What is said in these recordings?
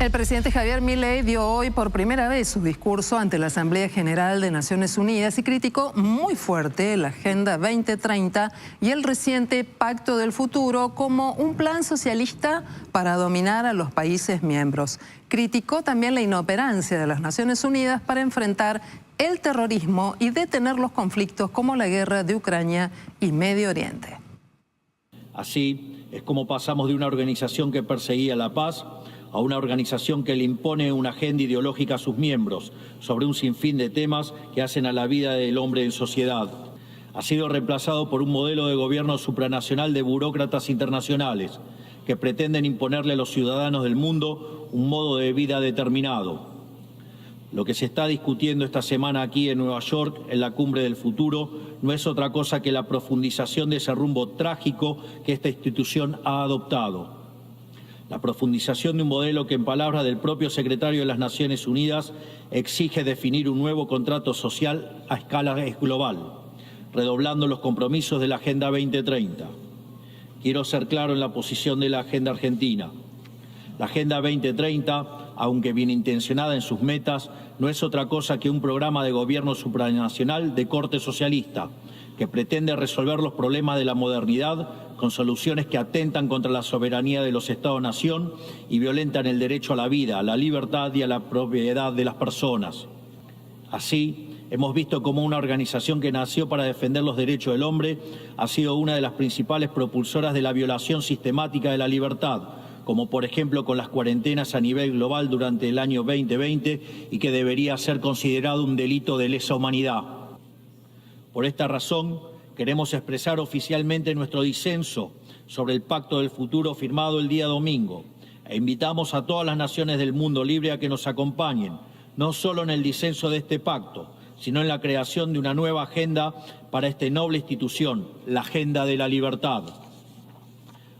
El presidente Javier Milei dio hoy por primera vez su discurso ante la Asamblea General de Naciones Unidas y criticó muy fuerte la Agenda 2030 y el reciente Pacto del Futuro como un plan socialista para dominar a los países miembros. Criticó también la inoperancia de las Naciones Unidas para enfrentar el terrorismo y detener los conflictos como la guerra de Ucrania y Medio Oriente. Así es como pasamos de una organización que perseguía la paz a una organización que le impone una agenda ideológica a sus miembros sobre un sinfín de temas que hacen a la vida del hombre en sociedad. Ha sido reemplazado por un modelo de gobierno supranacional de burócratas internacionales que pretenden imponerle a los ciudadanos del mundo un modo de vida determinado. Lo que se está discutiendo esta semana aquí en Nueva York, en la Cumbre del Futuro, no es otra cosa que la profundización de ese rumbo trágico que esta institución ha adoptado. La profundización de un modelo que, en palabras del propio secretario de las Naciones Unidas, exige definir un nuevo contrato social a escala global, redoblando los compromisos de la Agenda 2030. Quiero ser claro en la posición de la Agenda Argentina. La Agenda 2030, aunque bien intencionada en sus metas, no es otra cosa que un programa de gobierno supranacional de corte socialista, que pretende resolver los problemas de la modernidad con soluciones que atentan contra la soberanía de los Estados-nación y violentan el derecho a la vida, a la libertad y a la propiedad de las personas. Así, hemos visto cómo una organización que nació para defender los derechos del hombre ha sido una de las principales propulsoras de la violación sistemática de la libertad, como por ejemplo con las cuarentenas a nivel global durante el año 2020 y que debería ser considerado un delito de lesa humanidad. Por esta razón, queremos expresar oficialmente nuestro disenso sobre el Pacto del Futuro firmado el día domingo e invitamos a todas las naciones del mundo libre a que nos acompañen, no solo en el disenso de este pacto, sino en la creación de una nueva agenda para esta noble institución, la Agenda de la Libertad.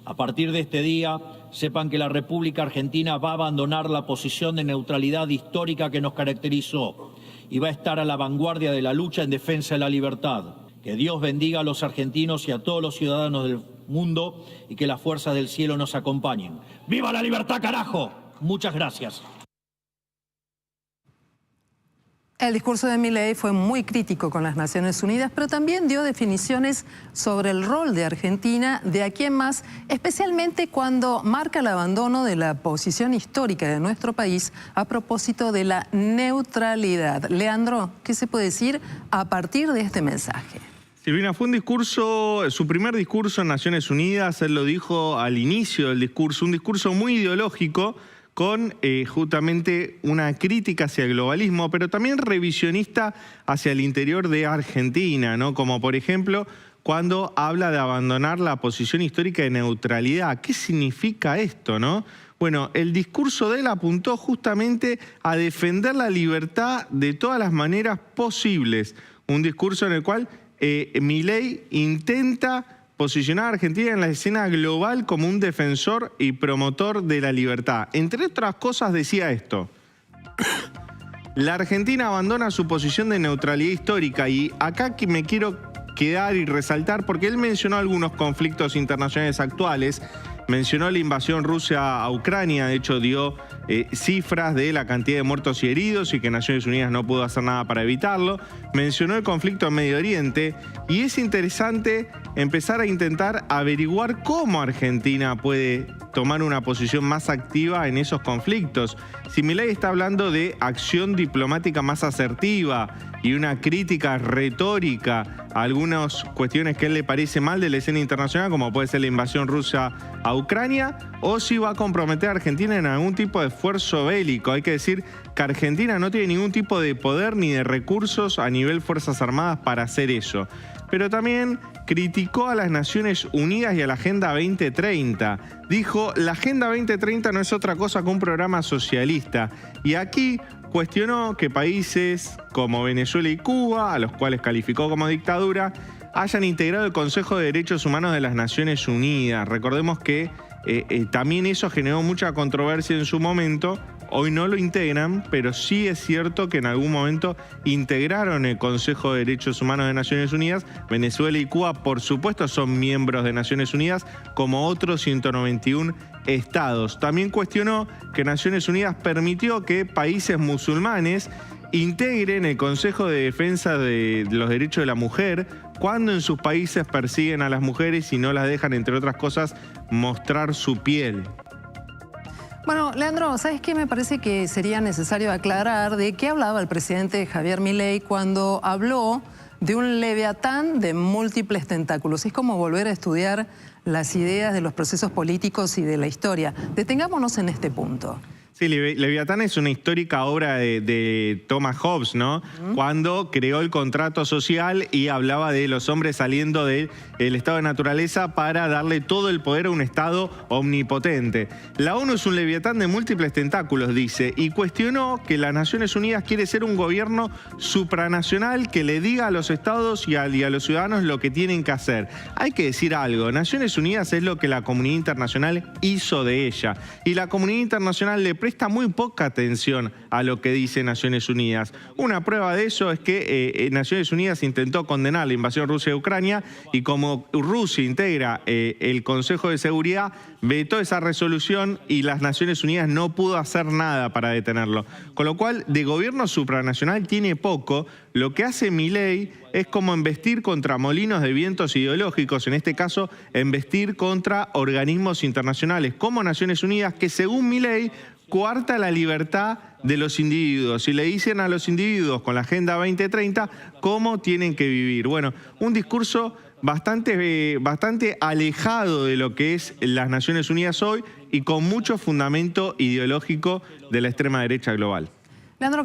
A partir de este día, sepan que la República Argentina va a abandonar la posición de neutralidad histórica que nos caracterizó y va a estar a la vanguardia de la lucha en defensa de la libertad. Que Dios bendiga a los argentinos y a todos los ciudadanos del mundo y que las fuerzas del cielo nos acompañen. ¡Viva la libertad, carajo! Muchas gracias. El discurso de Milei fue muy crítico con las Naciones Unidas, pero también dio definiciones sobre el rol de Argentina de aquí en más, especialmente cuando marca el abandono de la posición histórica de nuestro país a propósito de la neutralidad. Leandro, ¿qué se puede decir a partir de este mensaje? Silvina, fue un discurso, su primer discurso en Naciones Unidas, él lo dijo al inicio del discurso, un discurso muy ideológico, con justamente una crítica hacia el globalismo, pero también revisionista hacia el interior de Argentina, ¿no? Como por ejemplo, cuando habla de abandonar la posición histórica de neutralidad. ¿Qué significa esto, no? Bueno, el discurso de él apuntó justamente a defender la libertad de todas las maneras posibles. Un discurso en el cual Milei intenta posicionar a Argentina en la escena global como un defensor y promotor de la libertad. Entre otras cosas decía esto: la Argentina abandona su posición de neutralidad histórica, y acá que me quiero quedar y resaltar porque él mencionó algunos conflictos internacionales actuales, mencionó la invasión rusa a Ucrania, de hecho dio cifras de la cantidad de muertos y heridos y que Naciones Unidas no pudo hacer nada para evitarlo, mencionó el conflicto en Medio Oriente, y es interesante empezar a intentar averiguar cómo Argentina puede tomar una posición más activa en esos conflictos. Si Milei está hablando de acción diplomática más asertiva y una crítica retórica a algunas cuestiones que a él le parece mal de la escena internacional, como puede ser la invasión rusa a Ucrania, o si va a comprometer a Argentina en algún tipo de esfuerzo bélico. Hay que decir que Argentina no tiene ningún tipo de poder ni de recursos a nivel Fuerzas Armadas para hacer eso. Pero también criticó a las Naciones Unidas y a la Agenda 2030. Dijo, la Agenda 2030 no es otra cosa que un programa socialista. Y aquí cuestionó que países como Venezuela y Cuba, a los cuales calificó como dictadura, hayan integrado el Consejo de Derechos Humanos de las Naciones Unidas. Recordemos que también eso generó mucha controversia en su momento Hoy no lo integran, pero sí es cierto que en algún momento integraron el Consejo de Derechos Humanos de Naciones Unidas. Venezuela y Cuba, por supuesto, son miembros de Naciones Unidas, como otros 191 estados. También cuestionó que Naciones Unidas permitió que países musulmanes integren el Consejo de Defensa de los Derechos de la Mujer cuando en sus países persiguen a las mujeres y no las dejan, entre otras cosas, mostrar su piel. Bueno, Leandro, ¿sabes qué? Me parece que sería necesario aclarar de qué hablaba el presidente Javier Milei cuando habló de un leviatán de múltiples tentáculos. Es como volver a estudiar las ideas de los procesos políticos y de la historia. Detengámonos en este punto. Sí, Leviatán es una histórica obra de Thomas Hobbes, ¿no? Cuando creó el contrato social y hablaba de los hombres saliendo del estado de naturaleza para darle todo el poder a un estado omnipotente. La ONU es un leviatán de múltiples tentáculos, dice, y cuestionó que las Naciones Unidas quiere ser un gobierno supranacional que le diga a los estados y a los ciudadanos lo que tienen que hacer. Hay que decir algo, Naciones Unidas es lo que la comunidad internacional hizo de ella, y la comunidad internacional le presta muy poca atención a lo que dice Naciones Unidas. Una prueba de eso es que Naciones Unidas intentó condenar la invasión rusa de Ucrania y como Rusia integra el Consejo de Seguridad, vetó esa resolución y las Naciones Unidas no pudo hacer nada para detenerlo. Con lo cual, de gobierno supranacional tiene poco. Lo que hace Milei es como embestir contra molinos de vientos ideológicos, en este caso, embestir contra organismos internacionales como Naciones Unidas, que según Milei coarta la libertad de los individuos y le dicen a los individuos con la Agenda 2030 cómo tienen que vivir. Bueno, un discurso bastante alejado de lo que es las Naciones Unidas hoy y con mucho fundamento ideológico de la extrema derecha global. Leandro,